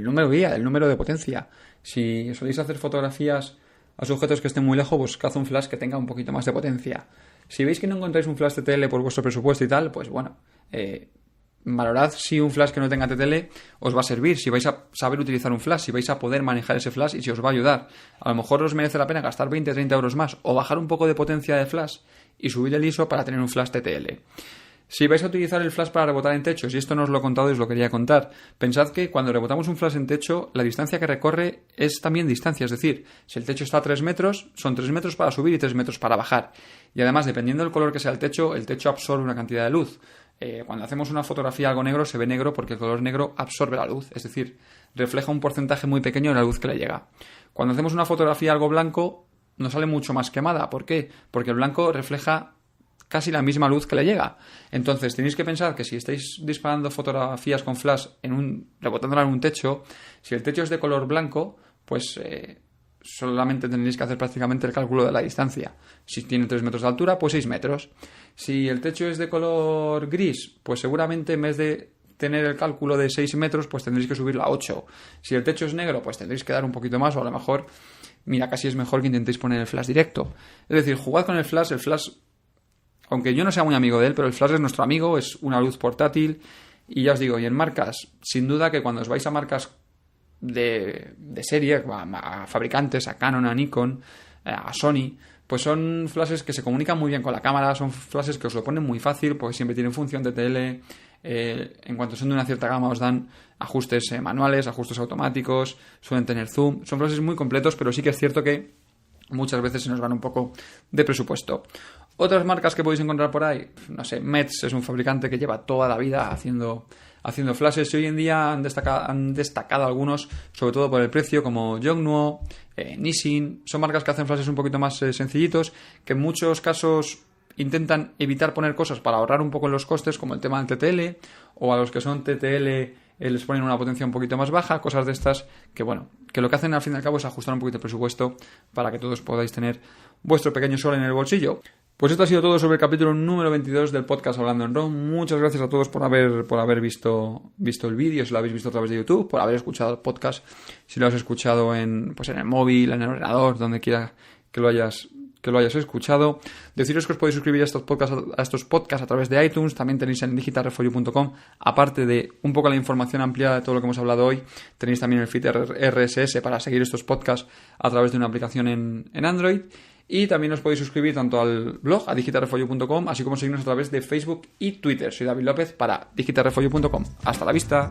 número guía, del número de potencia. Si soléis hacer fotografías a sujetos que estén muy lejos, buscad un flash que tenga un poquito más de potencia. Si veis que no encontráis un flash TTL por vuestro presupuesto y tal, pues bueno, valorad si un flash que no tenga TTL os va a servir, si vais a saber utilizar un flash, si vais a poder manejar ese flash y si os va a ayudar. A lo mejor os merece la pena gastar 20-30 euros más o bajar un poco de potencia de flash y subir el ISO para tener un flash TTL. Si vais a utilizar el flash para rebotar en techos, y esto no os lo he contado y os lo quería contar, pensad que cuando rebotamos un flash en techo, la distancia que recorre es también distancia. Es decir, si el techo está a 3 metros, son 3 metros para subir y 3 metros para bajar. Y además, dependiendo del color que sea el techo absorbe una cantidad de luz. Cuando hacemos una fotografía algo negro, se ve negro porque el color negro absorbe la luz. Es decir, refleja un porcentaje muy pequeño de la luz que le llega. Cuando hacemos una fotografía algo blanco, nos sale mucho más quemada. ¿Por qué? Porque el blanco refleja casi la misma luz que le llega. Entonces tenéis que pensar que si estáis disparando fotografías con flash rebotándola en un techo, si el techo es de color blanco, pues solamente tendréis que hacer prácticamente el cálculo de la distancia. Si tiene 3 metros de altura, pues 6 metros. Si el techo es de color gris, pues seguramente en vez de tener el cálculo de 6 metros, pues tendréis que subirlo a 8. Si el techo es negro, pues tendréis que dar un poquito más, o a lo mejor, mira, casi es mejor que intentéis poner el flash directo. Es decir, jugad con el flash, aunque yo no sea muy amigo de él, pero el flash es nuestro amigo, es una luz portátil. Y ya os digo, y en marcas, sin duda que cuando os vais a marcas de serie, a fabricantes, a Canon, a Nikon, a Sony, pues son flashes que se comunican muy bien con la cámara, son flashes que os lo ponen muy fácil, porque siempre tienen función TTL. En cuanto son de una cierta gama os dan ajustes manuales, ajustes automáticos, suelen tener zoom. Son flashes muy completos, pero sí que es cierto que muchas veces se nos van un poco de presupuesto. Otras marcas que podéis encontrar por ahí, no sé, Metz es un fabricante que lleva toda la vida haciendo flashes y hoy en día han destacado algunos, sobre todo por el precio, como Yongnuo, Nissin. Son marcas que hacen flashes un poquito más sencillitos, que en muchos casos intentan evitar poner cosas para ahorrar un poco en los costes, como el tema del TTL, o a los que son TTL les ponen una potencia un poquito más baja, cosas de estas que, bueno, que lo que hacen al fin y al cabo es ajustar un poquito el presupuesto para que todos podáis tener vuestro pequeño sol en el bolsillo. Pues esto ha sido todo sobre el capítulo número 22 del podcast Hablando en RAW. Muchas gracias a todos por haber visto el vídeo, si lo habéis visto a través de YouTube, por haber escuchado el podcast, si lo has escuchado en el móvil, en el ordenador, donde quiera que lo hayas escuchado. Deciros que os podéis suscribir a estos podcasts a través de iTunes. También tenéis en digitalrefolio.com, aparte de un poco la información ampliada de todo lo que hemos hablado hoy, tenéis también el feed RSS para seguir estos podcasts a través de una aplicación en Android. Y también os podéis suscribir tanto al blog, a digitalrefolio.com, así como seguirnos a través de Facebook y Twitter. Soy David López para digitalrefolio.com. Hasta la vista.